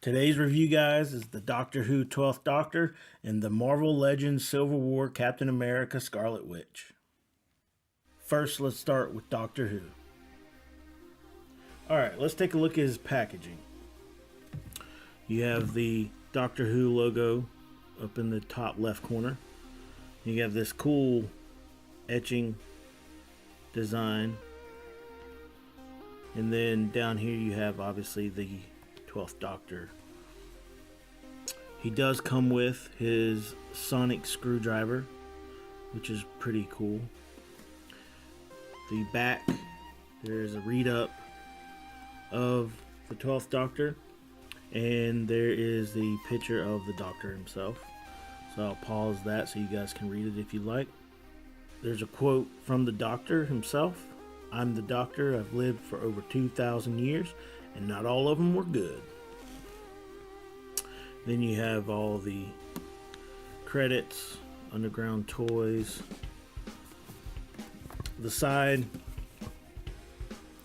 Today's review, guys, is the Doctor Who 12th Doctor and the Marvel Legends Civil War Captain America Scarlet Witch. First, let's start with Doctor Who. Alright, let's take a look at his packaging. You have the Doctor Who logo up in the top left corner. You have this cool etching design. And then down here you have obviously the 12th Doctor. He does come with his sonic screwdriver, which is pretty cool. The back, there's a read up of the 12th Doctor, and there is the picture of the Doctor himself. So I'll pause that so you guys can read it if you like. There's a quote from the Doctor himself. "I'm the Doctor. I've lived for over 2,000 years, and not all of them were good." Then you have all the credits, Underground Toys. The side,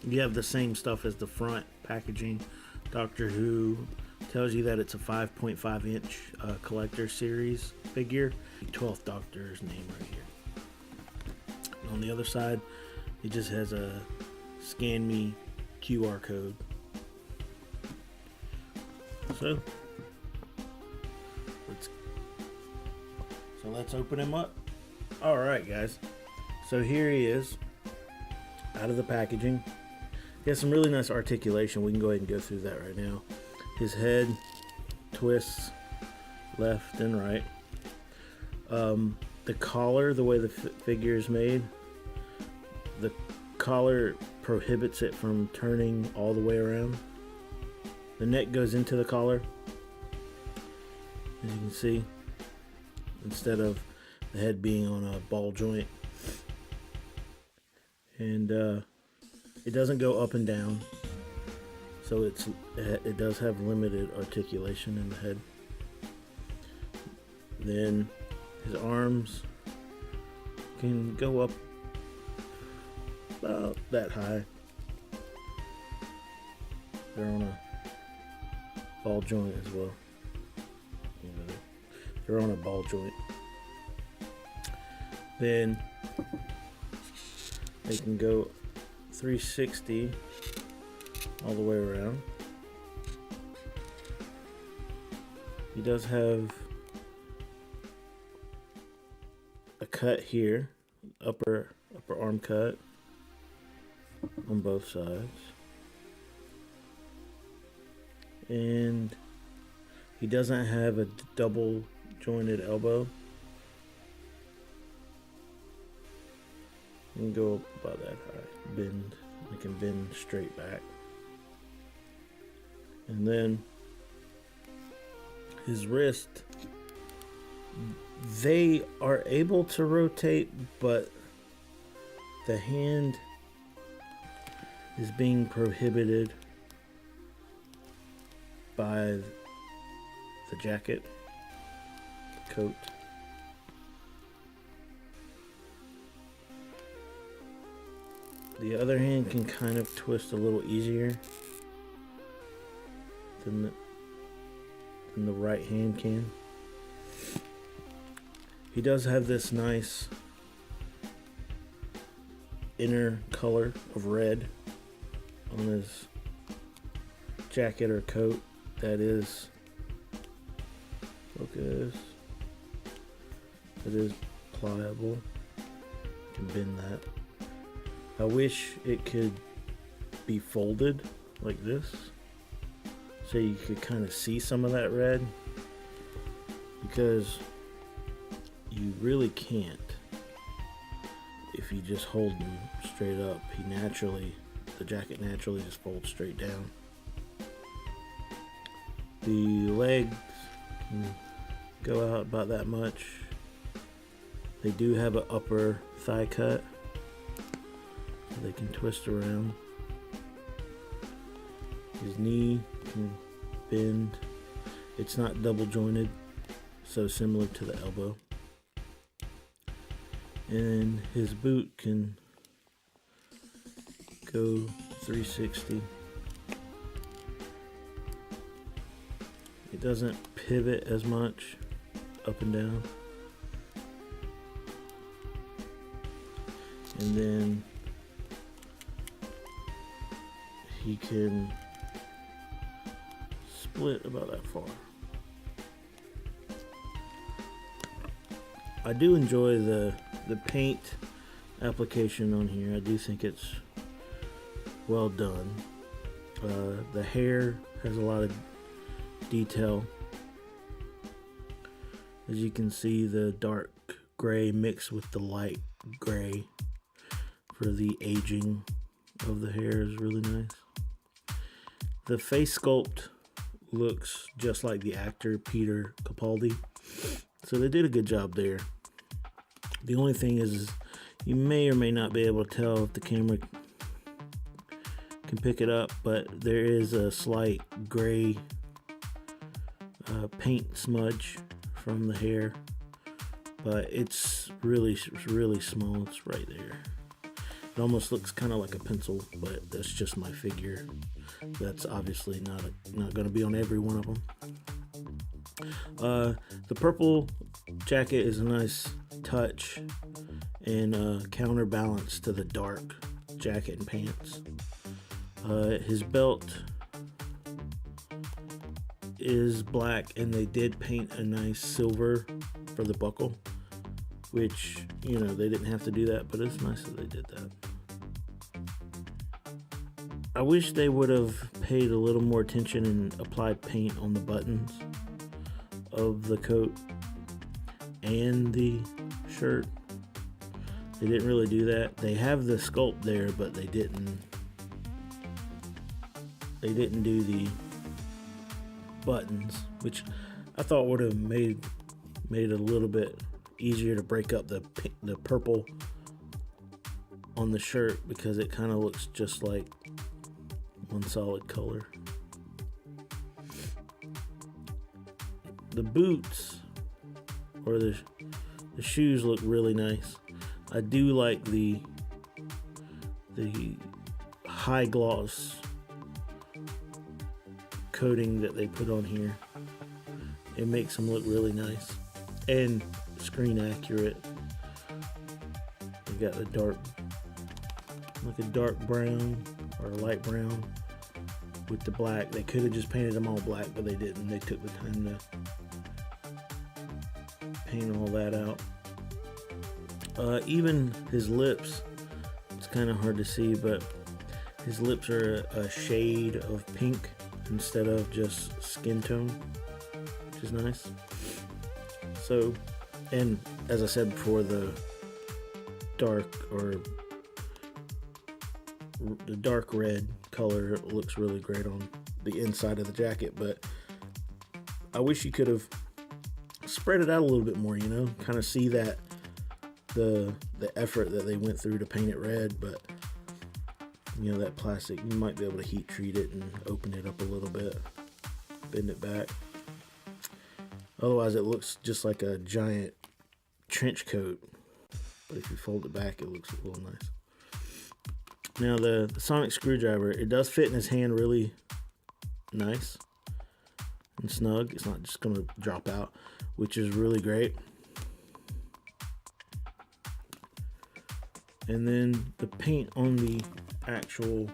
you have the same stuff as the front packaging. Doctor Who tells you that it's a 5.5 inch collector series figure. The 12th Doctor's name right here. And on the other side, it just has a scan me QR code. So let's open him up. Alright, guys. So here he is out of the packaging. He has some really nice articulation. We can go ahead and go through that right now. His head twists left and right. The collar, the way the figure is made, the collar prohibits it from turning all the way around. The neck goes into the collar, as you can see, instead of the head being on a ball joint. And it doesn't go up and down, so it does have limited articulation in the head. Then his arms can go up about that high. They're on a ball joint as well. They're on a ball joint. Then they can go 360 all the way around. He does have a cut here, upper arm cut on both sides. And he doesn't have a double jointed elbow. You can go about that high. Bend. You can bend straight back. And then his wrist, they are able to rotate, but the hand is being prohibited by the jacket, coat. The other hand can kind of twist a little easier than the right hand can. He does have this nice inner color of red on his jacket or coat that is focus. It is pliable. You can bend that. I wish it could be folded like this so you could kind of see some of that red, because you really can't if you just hold him straight up. The jacket naturally just folds straight down. The legs can go out about that much. They do have an upper thigh cut. They can twist around. His knee can bend. It's not double jointed, so similar to the elbow. And his boot can go 360. It doesn't pivot as much up and down. And then he can split about that far. I do enjoy the paint application on here. I do think it's well done. The hair has a lot of detail. As you can see, the dark gray mixed with the light gray for the aging of the hair is really nice. The face sculpt looks just like the actor Peter Capaldi, so they did a good job there. The only thing is you may or may not be able to tell if the camera can pick it up, but there is a slight gray paint smudge from the hair, but it's really small. It's right there. It almost looks kind of like a pencil, but that's just my figure. That's obviously not going to be on every one of them. The purple jacket is a nice touch and counterbalance to the dark jacket and pants. His belt is black, and they did paint a nice silver for the buckle, which, you know, they didn't have to do that, but it's nice that they did that. I wish they would have paid a little more attention and applied paint on the buttons of the coat and the shirt. They didn't really do that. They have the sculpt there, but they didn't do the buttons, which I thought would have made it a little bit easier to break up the purple on the shirt, because it kind of looks just like one solid color. The boots or the shoes look really nice. I do like the high gloss coating that they put on here. It makes them look really nice and screen accurate. They got the dark brown or a light brown with the black. They could have just painted them all black, but they didn't. They took the time to paint all that out. Even his lips, it's kind of hard to see, but his lips are a shade of pink instead of just skin tone, which is nice. So, and as I said before, the dark red color looks really great on the inside of the jacket, but I wish you could have spread it out a little bit more, you know, kind of see that the effort that they went through to paint it red. But you know, that plastic, you might be able to heat treat it and open it up a little bit, bend it back. Otherwise it looks just like a giant trench coat, but if you fold it back, it looks a little nice. Now the sonic screwdriver, it does fit in his hand really nice and snug. It's not just going to drop out, which is really great. And then the paint on the actual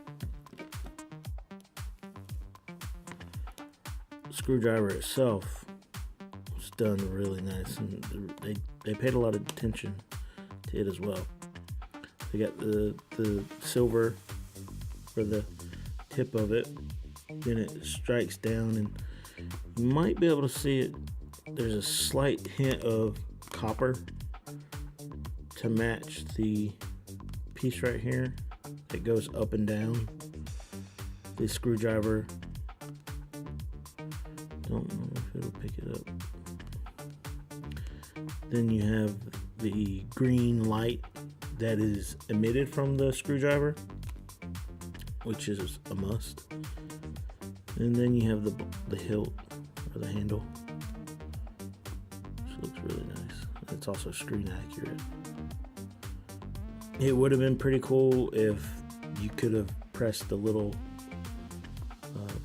screwdriver itself was done really nice, and they paid a lot of attention to it as well. They got the silver for the tip of it, then it strikes down, and you might be able to see it. There's a slight hint of copper to match the piece right here. It goes up and down. The screwdriver, don't know if it'll pick it up. Then you have the green light that is emitted from the screwdriver, which is a must. And then you have the hilt or the handle, which looks really nice. It's also screen accurate. It would have been pretty cool if you could have pressed the little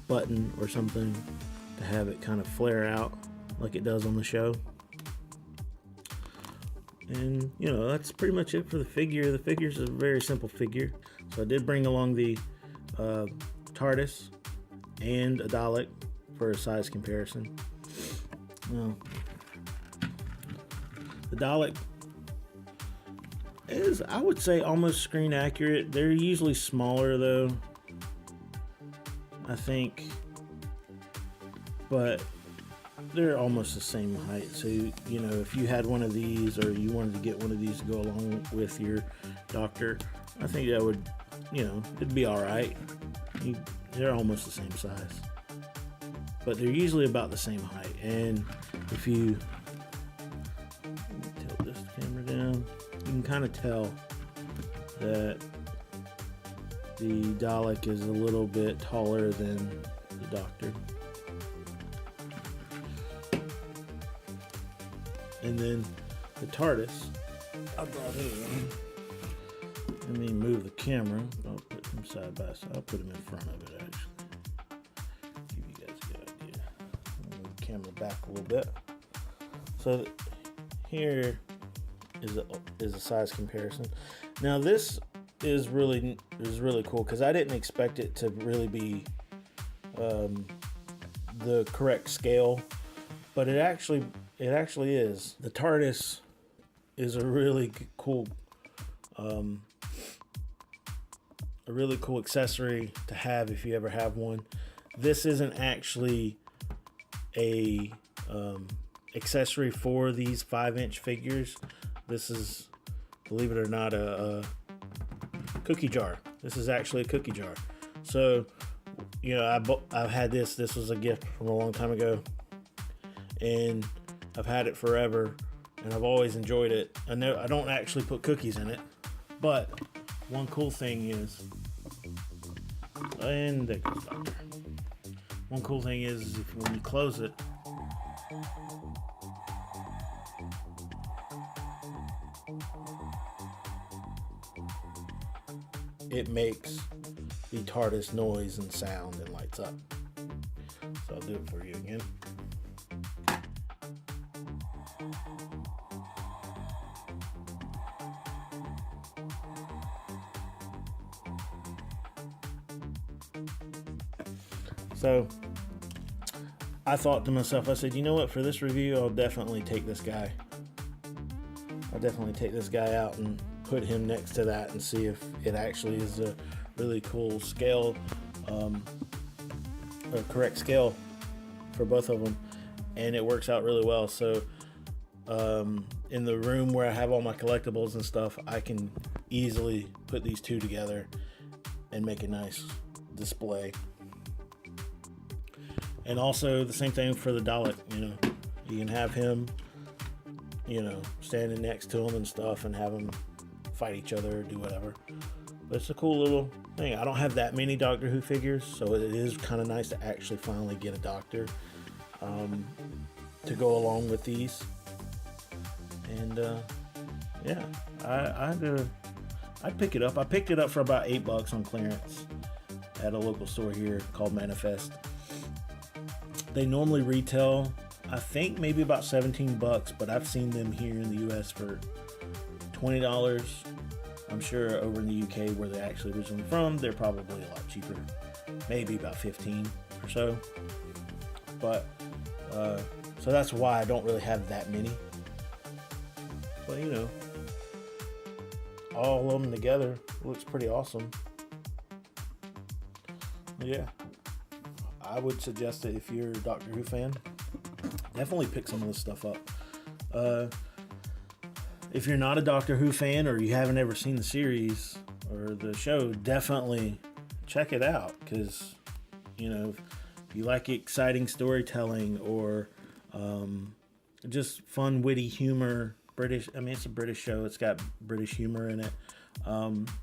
button or something to have it kind of flare out like it does on the show. And that's pretty much it for the figure. The figure's a very simple figure. So I did bring along the TARDIS and a Dalek for a size comparison. Now, the Dalek is, I would say, almost screen accurate. They're usually smaller though, I think, but they're almost the same height. So if you had one of these, or you wanted to get one of these to go along with your Doctor, I think that would, it'd be all right. They're almost the same size, but they're usually about the same height. And if you tilt this camera down, you can kind of tell that the Dalek is a little bit taller than the Doctor. And then the TARDIS, I brought it in. Let me move the camera. I'll put them side by side. I'll put them in front of it, actually. Give you guys a good idea. I'll move the camera back a little bit. So here is a size comparison. Now this is really cool, because I didn't expect it to really be the correct scale, but it actually is. The TARDIS is a really cool accessory to have if you ever have one. This isn't actually a accessory for these 5-inch figures. This is, believe it or not, a cookie jar. This is actually a cookie jar. So, I've had this. This was a gift from a long time ago, and I've had it forever, and I've always enjoyed it. I know I don't actually put cookies in it, but one cool thing is, and there goes Doctor. One cool thing is when you close it, it makes the TARDIS noise and sound and lights up. So I'll do it for you again. So I thought to myself, I said, you know what, for this review, I'll definitely take this guy. I'll definitely take this guy out and put him next to that and see if it actually is a really cool scale, a correct scale for both of them. And it works out really well. So in the room where I have all my collectibles and stuff, I can easily put these two together and make a nice display. And also the same thing for the Dalek. You can have him, standing next to him and stuff, and have them fight each other or do whatever. But it's a cool little thing. I don't have that many Doctor Who figures, so it is kind of nice to actually finally get a Doctor to go along with these. And yeah, I'd pick it up. I picked it up for about $8 on clearance at a local store here called Manifest. They normally retail, I think, maybe about $17, but I've seen them here in the US for $20. I'm sure over in the UK, where they're actually originally from, they're probably a lot cheaper, maybe about 15 or so. But so that's why I don't really have that many. But all of them together looks pretty awesome. Yeah, I would suggest that if you're a Doctor Who fan, definitely pick some of this stuff up. If you're not a Doctor Who fan, or you haven't ever seen the series or the show, definitely check it out, because if you like exciting storytelling or just fun, witty humor, it's a British show. It's got British humor in it.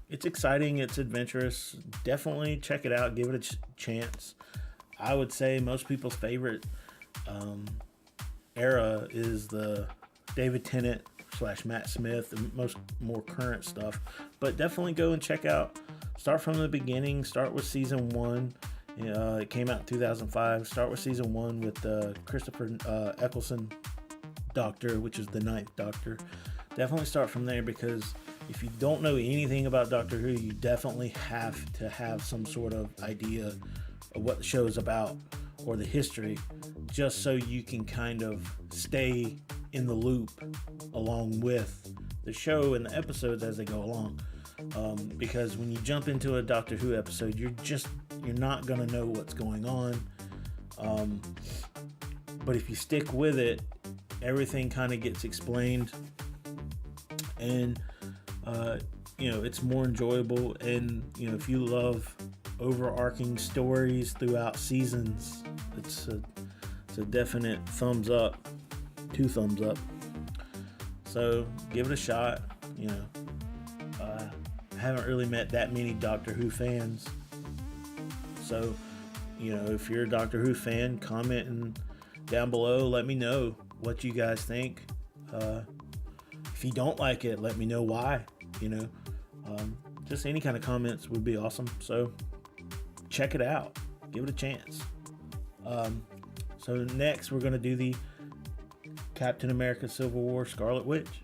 It's exciting. It's adventurous. Definitely check it out. Give it a chance. I would say most people's favorite era is the David Tennant / Matt Smith, the more current stuff. But definitely go and check out. Start from the beginning. Start with season 1 It came out in 2005. Start with season 1 with Christopher Eccleston Doctor, which is the 9th Doctor. Definitely start from there, because if you don't know anything about Doctor Who, you definitely have to have some sort of idea of what the show is about or the history, just so you can kind of stay in the loop along with the show and the episodes as they go along. Because when you jump into a Doctor Who episode, you're not gonna know what's going on. But if you stick with it, everything kind of gets explained, and it's more enjoyable. And if you love overarching stories throughout seasons, it's a definite thumbs up, 2 thumbs up. So give it a shot. I haven't really met that many Doctor Who fans, so if you're a Doctor Who fan, comment down below, let me know what you guys think. If you don't like it, let me know why. Just any kind of comments would be awesome. So check it out, give it a chance. So next we're going to do the Captain America Civil War Scarlet Witch.